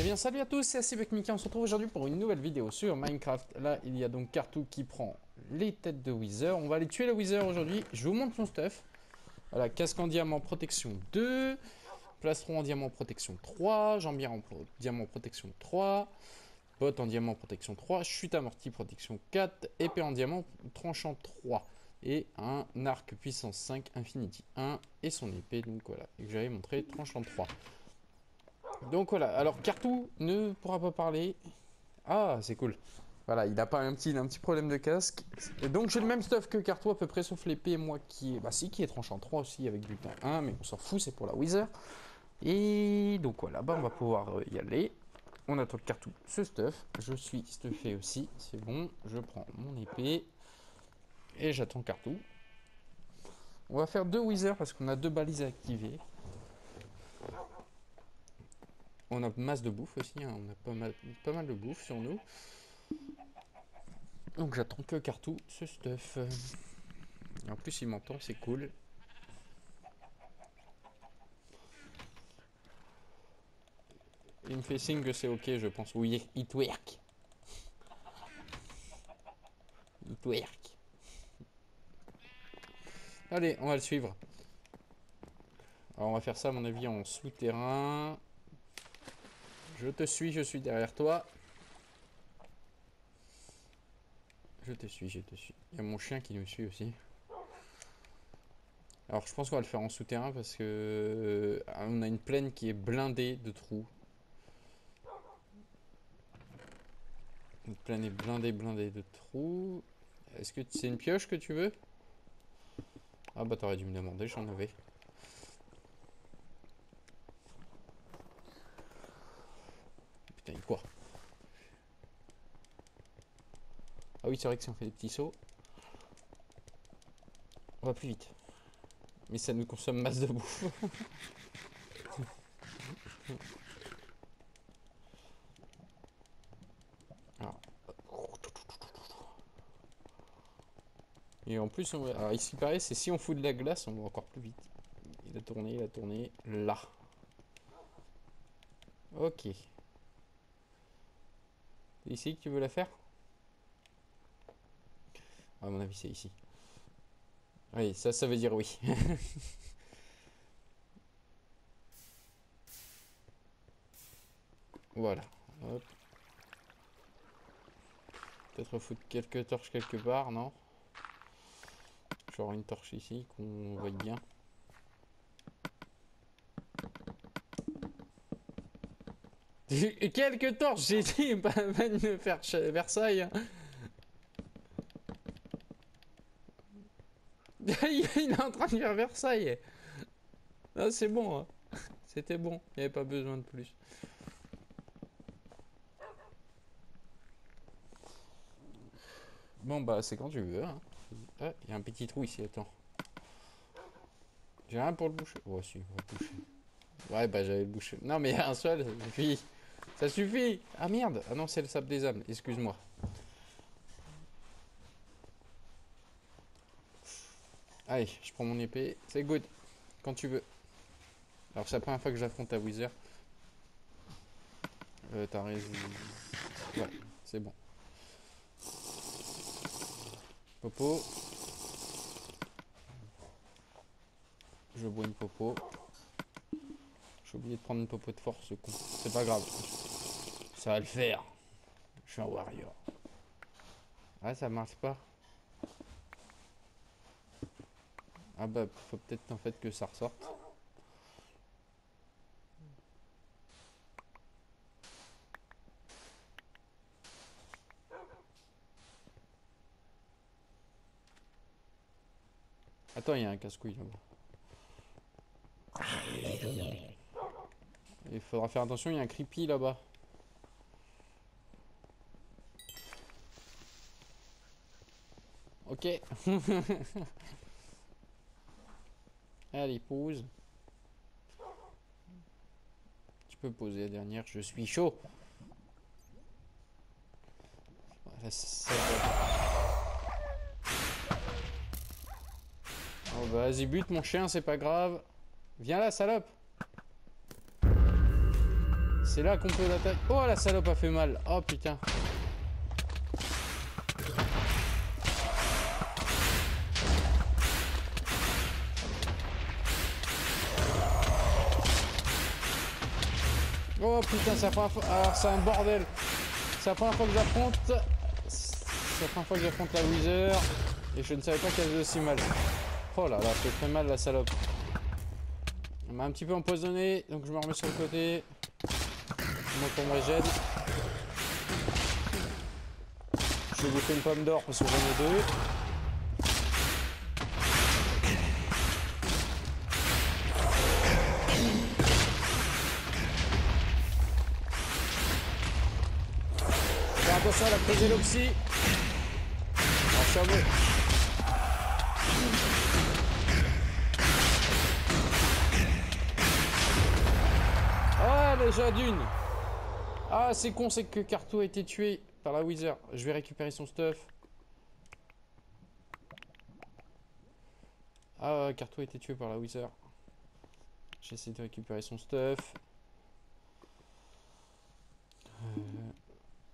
bien salut à tous, c'est Acibek Mika, on se retrouve aujourd'hui pour une nouvelle vidéo sur Minecraft. Là il y a donc Cartou qui prend les têtes de Wither, on va aller tuer le Wither aujourd'hui, je vous montre son stuff. Voilà, casque en diamant protection 2, plastron en diamant protection 3, jambière en diamant protection 3, botte en diamant protection 3, chute amortie protection 4, épée en diamant tranchant 3 et un arc puissance 5 Infinity 1 et son épée, donc voilà, que j'avais montré tranchant 3. Donc voilà, alors Cartou ne pourra pas parler. Ah, c'est cool. Voilà, il n'a pas un petit problème de casque. Et donc j'ai le même stuff que Cartou à peu près, sauf l'épée, moi qui est... Bah si, qui est tranchant 3 aussi avec butin 1, mais on s'en fout, c'est pour la Wither. Et donc voilà, bah on va pouvoir y aller. On attend Cartou ce stuff. Je suis stuffé aussi, c'est bon. Je prends mon épée. Et j'attends Cartou. On va faire 2 Wither parce qu'on a 2 balises à activer. On a masse de bouffe aussi, hein. On a pas mal de bouffe sur nous. Donc j'attends que Cartou ce stuff. Et en plus il m'entend, c'est cool. Il me fait signe que c'est ok, je pense. Oui, it work. It work. Allez, on va le suivre. Alors on va faire ça à mon avis en souterrain. Je te suis, je suis derrière toi. Je te suis, je te suis. Il y a mon chien qui nous suit aussi. Alors je pense qu'on va le faire en souterrain parce que on a une plaine qui est blindée de trous. Une plaine est blindée de trous. Est-ce que c'est une pioche que tu veux? Ah bah t'aurais dû me demander, j'en avais. Putain, quoi? Ah oui, c'est vrai que si on fait des petits sauts, on va plus vite. Mais ça nous consomme masse de bouffe. Alors. Et en plus, alors ici pareil, c'est si on fout de la glace, on va encore plus vite. Il a tourné, là. Ok. C'est ici que tu veux la faire? À mon avis, c'est ici. Oui, ça veut dire oui. Voilà. Hop. Peut-être foutre quelques torches quelque part, non? Genre une torche ici qu'on voit bien. Quelques torches, j'ai dit, pas de me faire Versailles. Il est en train de faire Versailles. Ah, c'est bon, hein. C'était bon, il n'y avait pas besoin de plus. Bon bah c'est quand tu veux, hein. Ah, il y a un petit trou ici, attends. J'ai rien pour le boucher. Oh si, on va le boucher. Ouais bah j'avais le bouché. Non mais il y a un seul, ça suffit. Ça suffit. Ah merde. Ah non, c'est le sable des âmes, excuse-moi. Allez, je prends mon épée, c'est good. Quand tu veux. Alors c'est la première fois que j'affronte ta Wither. T'as raison. Ouais, c'est bon. Popo. Je bois une popo. J'ai oublié de prendre une popo de force, ce con. C'est pas grave. Ça va le faire. Je suis un warrior. Ah, ça marche pas. Ah bah, faut peut-être en fait que ça ressorte. Attends, il y a un casse-couille là-bas. Il faudra faire attention, il y a un creepy là-bas. Ok. Allez, pose. Tu peux poser la dernière, je suis chaud. Voilà, oh bah vas-y, bute mon chien, c'est pas grave. Viens là, salope. C'est là qu'on peut l'attaquer. Oh, la salope a fait mal. Oh putain. Oh putain, c'est la première fois. Alors c'est un bordel. C'est la première fois que j'affronte. C'est la première fois que j'affronte la Wither. Et je ne savais pas qu'elle faisait aussi mal. Oh là là, ça fait très mal la salope. On m'a un petit peu empoisonné, donc je me remets sur le côté. Donc on me régène. Je vais bouffer une pomme d'or parce que j'en ai deux. Faire attention à la prise l'oxy. En chameau. Ah, déjà d'une. Ah, c'est con, c'est que Carto a été tué par la Wither. Je vais récupérer son stuff. Ah, Carto a été tué par la Wither. J'essaie de récupérer son stuff.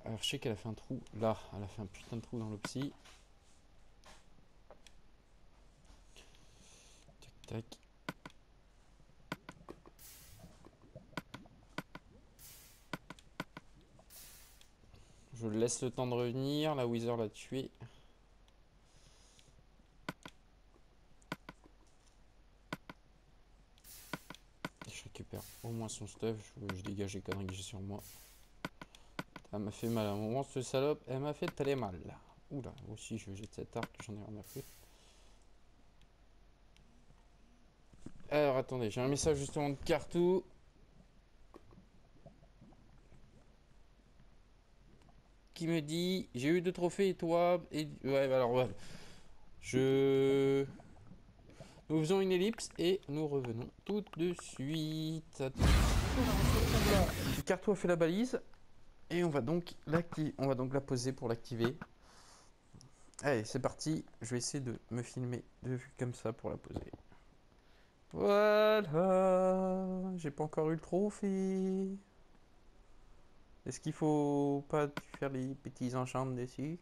Alors, je sais qu'elle a fait un trou. Là, elle a fait un putain de trou dans le psy. Tac, tac. Je laisse le temps de revenir. La Wither l'a tué. Je récupère au moins son stuff. Je dégage les conneries que j'ai sur moi. Elle m'a fait mal à un moment, ce salope. Elle m'a fait très mal. Oula, aussi je jette cette arc, j'en ai rien à foutre. Alors attendez, j'ai un message justement de Carto. Qui me dit j'ai eu 2 trophées et toi et ouais alors ouais. Nous faisons une ellipse et nous revenons tout de suite. Carto a fait la balise et on va donc la poser pour l'activer. Allez, c'est parti. Je vais essayer de me filmer de vue comme ça pour la poser. Voilà. J'ai pas encore eu le trophée. Est-ce qu'il faut pas faire les petits enchants dessus?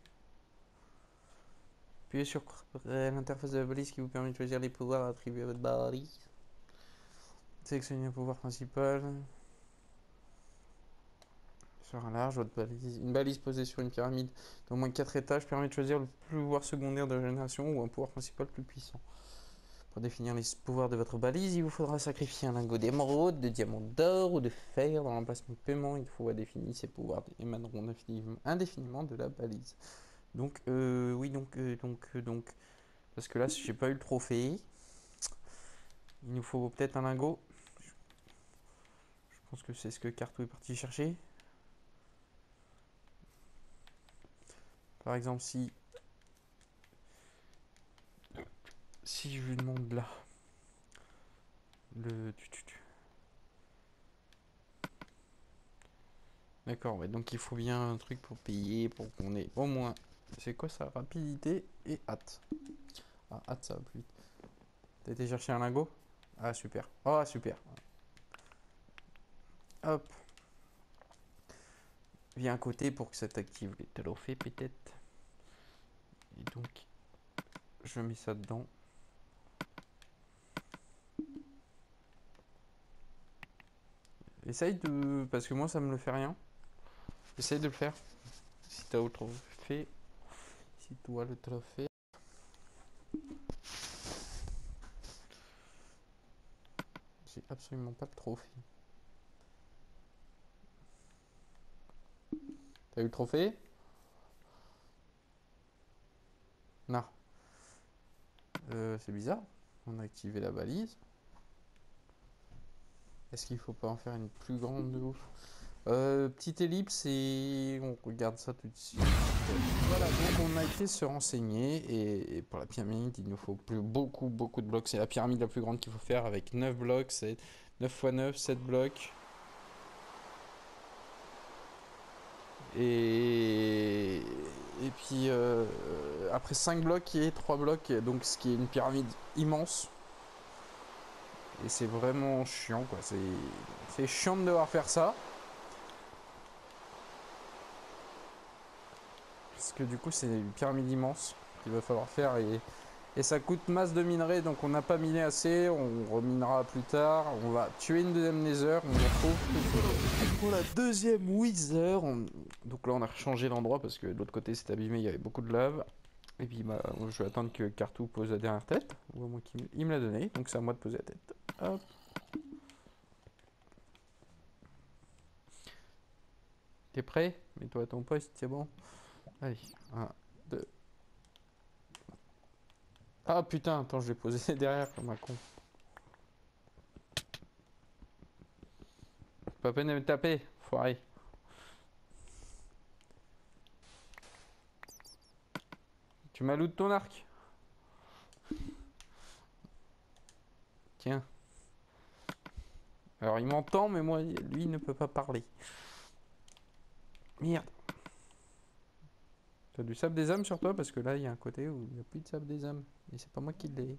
Appuyez sur l'interface de la balise qui vous permet de choisir les pouvoirs attribués à votre balise. Sélectionnez un pouvoir principal. Sur un large, votre balise. Une balise posée sur une pyramide d'au moins 4 étages permet de choisir le pouvoir secondaire de régénération ou un pouvoir principal plus puissant. Pour définir les pouvoirs de votre balise, il vous faudra sacrifier un lingot d'émeraude, de diamant d'or ou de fer. Dans l'emplacement de paiement, il faut définir ces pouvoirs émaneront indéfiniment de la balise. Donc, oui, donc, parce que là, si j'ai pas eu le trophée, il nous faut peut-être un lingot. Je pense que c'est ce que Carto est parti chercher. Par exemple, si je lui demande là, le... D'accord, ouais, donc il faut bien un truc pour payer, pour qu'on ait au moins... C'est quoi ça? Rapidité et hâte. Ah, hâte, ça va plus vite. T'as été chercher un lingot? Ah, super. Oh, super. Hop. Viens à côté pour que ça t'active les trophées, peut-être. Et donc, je mets ça dedans. Essaye de... Parce que moi, ça me le fait rien. Essaye de le faire. Si t'as le trophée. Si toi le trophée. J'ai absolument pas de trophée. T'as eu le trophée? Non. C'est bizarre. On a activé la balise. Est-ce qu'il faut pas en faire une plus grande de ouf? Petite ellipse et on regarde ça tout de suite. Voilà, donc on a été se renseigner et pour la pyramide, il nous faut beaucoup de blocs. C'est la pyramide la plus grande qu'il faut faire avec 9 blocs, c'est 9 x 9, 7 blocs. Et puis après 5 blocs et 3 blocs, donc ce qui est une pyramide immense. Et c'est vraiment chiant quoi, c'est chiant de devoir faire ça. Parce que du coup, c'est une pyramide immense qu'il va falloir faire et ça coûte masse de minerai, donc on n'a pas miné assez, on reminera plus tard. On va tuer une deuxième Nether, on y retrouve pour la deuxième Wither. Donc là, on a changé l'endroit parce que de l'autre côté, c'est abîmé, il y avait beaucoup de lave. Et puis, bah, je vais attendre que Cartou pose la dernière tête, ou au moins qu'il me l'a donné, donc c'est à moi de poser la tête. Hop. T'es prêt? Mets-toi à ton poste, c'est bon. Allez, 1, 2. Ah putain, attends, je vais poser derrière comme un con. Pas peine de me taper, foiré. Tu m'as loot ton arc. Tiens. Alors il m'entend, mais moi, lui, il ne peut pas parler. Merde. T'as du sable des âmes sur toi? Parce que là, il y a un côté où il n'y a plus de sable des âmes. Et c'est pas moi qui l'ai.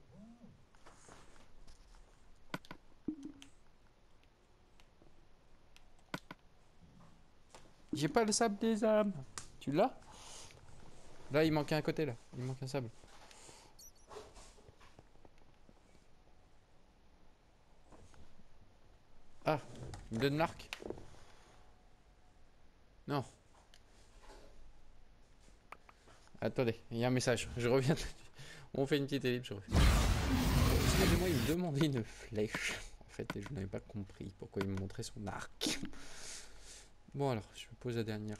J'ai pas le sable des âmes. Tu l'as? Là, il manquait un côté, là. Il manque un sable. Ah, il me donne l'arc. Non. Attendez, il y a un message. Je reviens. On fait une petite ellipse. Excusez-moi, il me demandait une flèche. En fait, je n'avais pas compris pourquoi il me montrait son arc. Bon, alors, je pose la dernière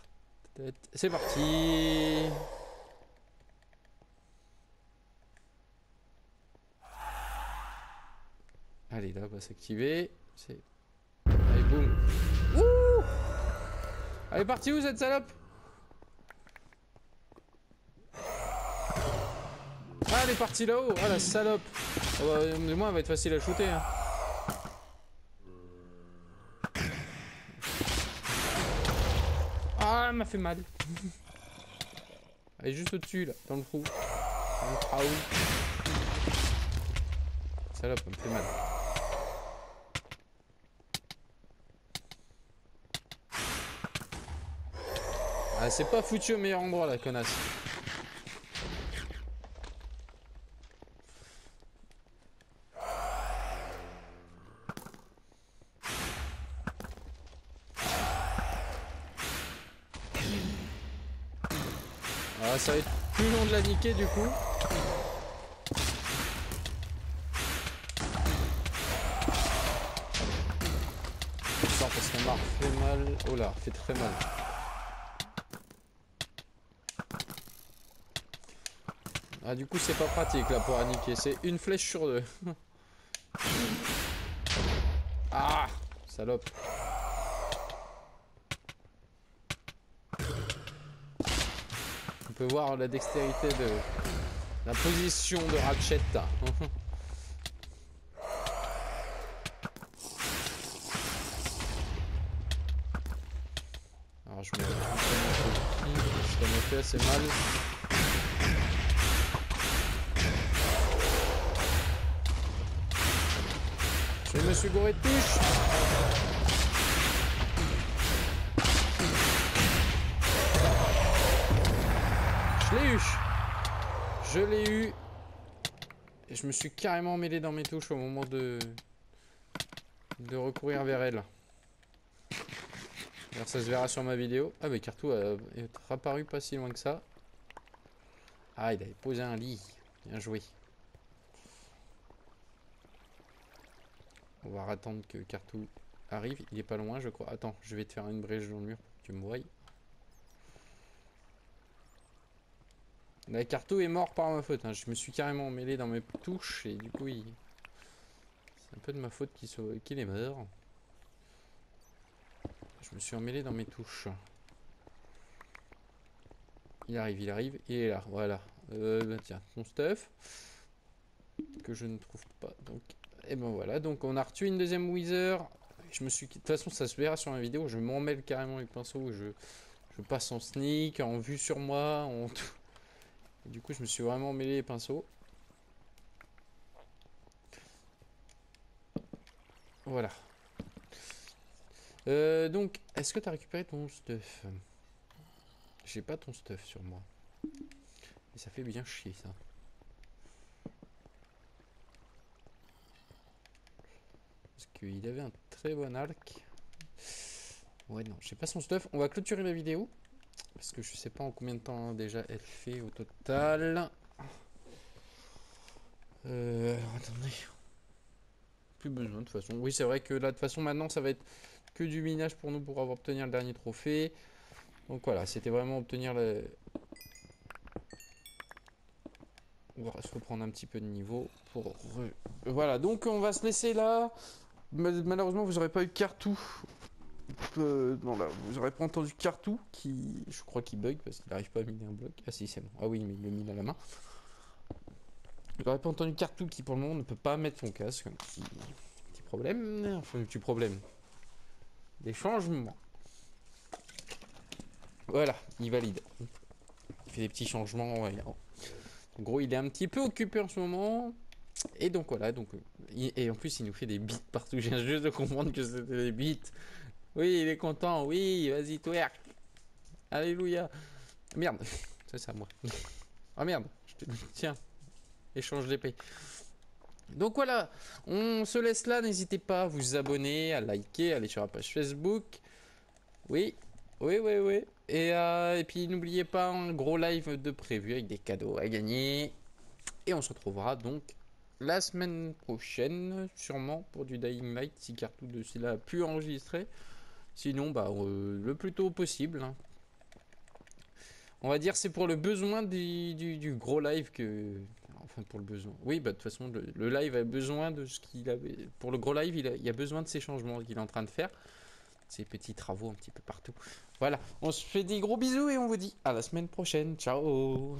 tête. C'est parti. Allez, là, on va s'activer. C'est... Allez, boum. Ouh. Allez, parti où cette salope? Ah, elle est partie là-haut. Ah, la salope. Oh, bah, moi, elle va être facile à shooter. Hein. Ah, elle m'a fait mal. Elle est juste au-dessus, là, dans le trou. Dans le trou. Salope, elle me fait mal. Ah, c'est pas foutu au meilleur endroit, la connasse. Ah, ça va être plus long de la niquer, du coup. Je sors parce qu'elle m'a fait mal. Oh là, fait très mal. Ah, du coup, c'est pas pratique là pour niquer. C'est une flèche sur deux. Ah, salope. On peut voir la dextérité de la position de Ratchet. Alors, je me ça m'a fait assez mal. Je me suis gouré de touche. Je l'ai eu. Je l'ai eu. Et je me suis carrément mêlé dans mes touches au moment de recourir vers elle. Alors ça se verra sur ma vidéo. Ah mais Cartou est apparu pas si loin que ça. Ah, il avait posé un lit. Bien joué. On va attendre que Cartou arrive. Il est pas loin, je crois. Attends, je vais te faire une brèche dans le mur pour que tu me voies. La Cartou est mort par ma faute. Hein. Je me suis carrément mêlé dans mes touches et du coup, c'est un peu de ma faute qu'il est mort. Je me suis emmêlé dans mes touches. Il arrive, il est là, voilà. Bah tiens, ton stuff. Que je ne trouve pas. Donc, et ben voilà, donc on a retué une deuxième Wither. Je me suis... De toute façon, ça se verra sur ma vidéo. Je m'en mêle carrément avec le pinceau. Je passe en sneak, en vue sur moi, en tout. Et du coup, je me suis vraiment mêlé les pinceaux. Voilà. Donc, est-ce que tu as récupéré ton stuff? J'ai pas ton stuff sur moi. Et ça fait bien chier ça. Parce qu'il avait un très bon arc. Ouais non, j'ai pas son stuff. On va clôturer la vidéo. Parce que je sais pas en combien de temps déjà elle fait au total. Alors, attendez. Plus besoin de toute façon. Oui c'est vrai que là de toute façon maintenant ça va être que du minage pour nous pour avoir obtenir le dernier trophée. Donc voilà, c'était vraiment obtenir le... On va se reprendre un petit peu de niveau pour... Voilà, donc on va se laisser là. Malheureusement vous n'aurez pas eu Cartou. Non là, vous n'aurez pas entendu Cartou qui... Je crois qu'il bug parce qu'il n'arrive pas à miner un bloc. Ah si c'est bon. Ah oui mais il le mine à la main. Vous n'aurez pas entendu Cartou qui pour le moment ne peut pas mettre son casque. Un petit problème. Enfin un petit problème. Des changements. Voilà, il valide. Il fait des petits changements. Ouais. En gros, il est un petit peu occupé en ce moment. Et donc voilà, donc et en plus il nous fait des beats partout. Je viens juste de comprendre que c'était des beats. Oui, il est content. Oui, vas-y, twerk. Alléluia. Merde, ça c'est à moi. Ah merde, je te dis, tiens, échange d'épée. Donc voilà, on se laisse là. N'hésitez pas à vous abonner, à liker, à aller sur la page Facebook. Oui, oui, oui, oui. Et puis n'oubliez pas un gros live de prévu avec des cadeaux à gagner. Et on se retrouvera donc la semaine prochaine, sûrement pour du Dying Light, si Cartou de s'il a pu enregistrer. Sinon, bah, le plus tôt possible. Hein. On va dire c'est pour le besoin du gros live que... Enfin, pour le besoin. Oui, bah de toute façon, le live a besoin de ce qu'il avait... Pour le gros live, il a besoin de ces changements qu'il est en train de faire. Ces petits travaux un petit peu partout. Voilà, on se fait des gros bisous et on vous dit à la semaine prochaine. Ciao.